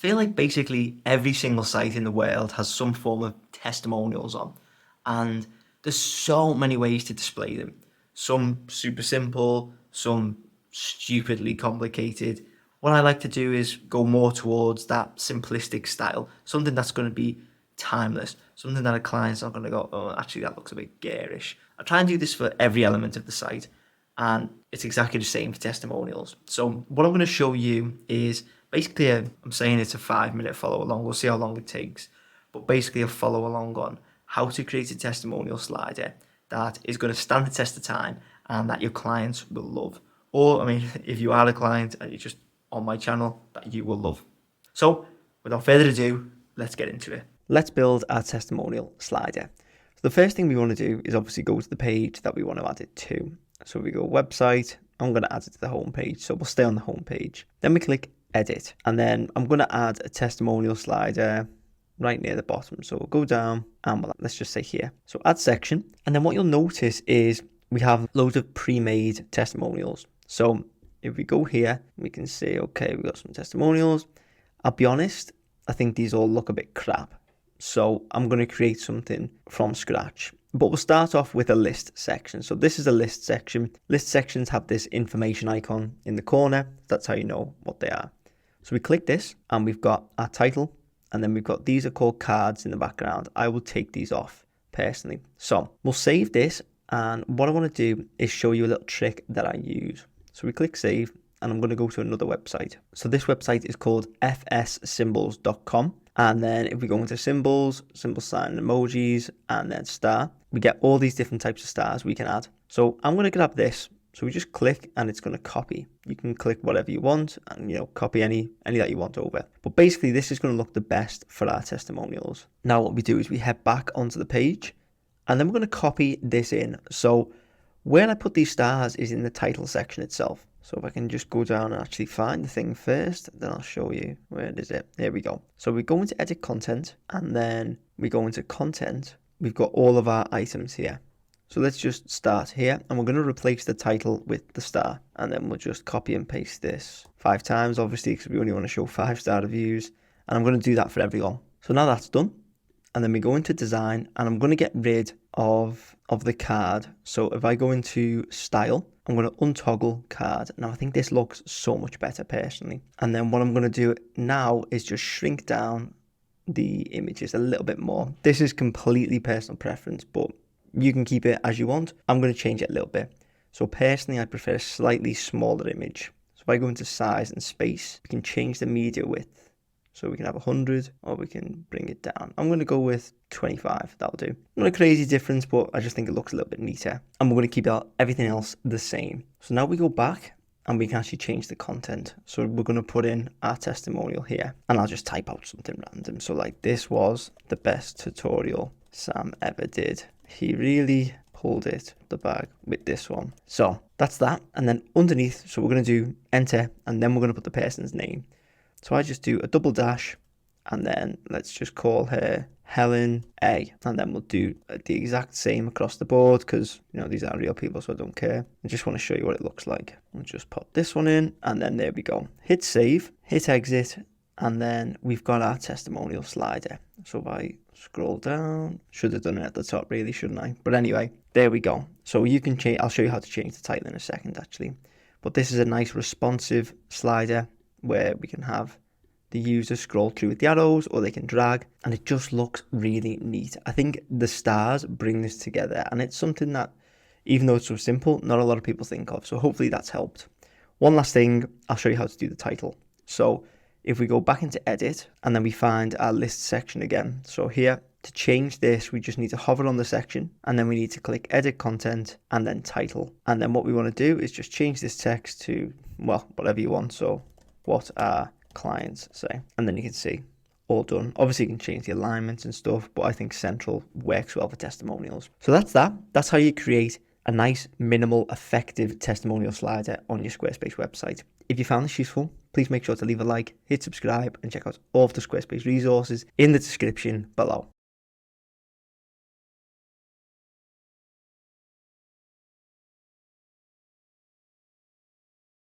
feel like basically every single site in the world has some form of testimonials on, and there's so many ways to display them. Some super simple, some stupidly complicated. What I like to do is go more towards that simplistic style, something that's going to be timeless, something that a client's not going to go, oh, actually, that looks a bit garish. I try and do this for every element of the site, and it's exactly the same for testimonials. So what I'm going to show you is basically, I'm saying it's a 5-minute follow along. We'll see how long it takes, but basically a follow along on how to create a testimonial slider that is going to stand the test of time and that your clients will love. Or, I mean, if you are a client and you're just on my channel, that you will love. So without further ado, let's get into it. Let's build our testimonial slider. So the first thing we want to do is obviously go to the page that we want to add it to. So we go website, I'm going to add it to the home page. So we'll stay on the home page. Then we click edit, and then I'm going to add a testimonial slider right near the bottom. So we'll go down and let's just say here. So add section. And then what you'll notice is we have loads of pre-made testimonials. So if we go here, we can see, okay, we've got some testimonials. I'll be honest, I think these all look a bit crap. So I'm going to create something from scratch. But we'll start off with a list section. So this is a list section. List sections have this information icon in the corner. That's how you know what they are. So we click this and we've got our title, and then we've got, these are called cards in the background. I will take these off personally. So we'll save this, and what I want to do is show you a little trick that I use. So we click save, and I'm going to go to another website. So this website is called fssymbols.com. And then if we go into symbols, symbol sign, emojis, and then star, we get all these different types of stars we can add. So I'm going to grab this. So we just click and it's going to copy. You can click whatever you want and, copy any that you want over. But basically this is going to look the best for our testimonials. Now what we do is we head back onto the page, and then we're going to copy this in. So where I put these stars is in the title section itself. So if I can just go down and actually find the thing first, then I'll show you where is it. There we go. So we go into edit content, and then we go into content. We've got all of our items here. So let's just start here, and we're going to replace the title with the star, and then we'll just copy and paste this 5 times, obviously, because we only want to show 5-star reviews, and I'm going to do that for everyone. So now that's done, and then we go into design, and I'm going to get rid of the card. So if I go into style, I'm going to untoggle card. Now I think this looks so much better personally. And then what I'm going to do now is just shrink down the images a little bit more. This is completely personal preference, but you can keep it as you want. I'm going to change it a little bit. So personally, I prefer a slightly smaller image. So if I go into size and space, we can change the media width. So we can have 100, or we can bring it down. I'm going to go with 25, that'll do. Not a crazy difference, but I just think it looks a little bit neater. And we're going to keep everything else the same. So now we go back and we can actually change the content. So we're going to put in our testimonial here, and I'll just type out something random. So like, this was the best tutorial Sam ever did. He really pulled it the bag with this one. So that's that. And then underneath, so we're going to do enter, and then we're going to put the person's name. So I just do a double dash, and then let's just call her Helen A. And then we'll do the exact same across the board, because these are real people, so I don't care. I just want to show you what it looks like. We'll just pop this one in, and then there we go. Hit save, hit exit, and then we've got our testimonial slider. So if I scroll down, should have done it at the top really, shouldn't I? But anyway, there we go. So you can change, I'll show you how to change the title in a second actually. But this is a nice responsive slider where we can have the user scroll through with the arrows, or they can drag, and it just looks really neat. I think the stars bring this together, and it's something that, even though it's so simple, not a lot of people think of. So hopefully that's helped. One last thing, I'll show you how to do the title. So if we go back into edit, and then we find our list section again. So here, to change this, we just need to hover on the section, and then we need to click edit content and then title. And then what we want to do is just change this text to, well, whatever you want. So what our clients say, and then you can see all done. Obviously you can change the alignments and stuff, but I think central works well for testimonials. So that's how you create a nice, minimal, effective testimonial slider on your Squarespace website. If you found this useful, please make sure to leave a like, hit subscribe, and check out all of the Squarespace resources in the description below.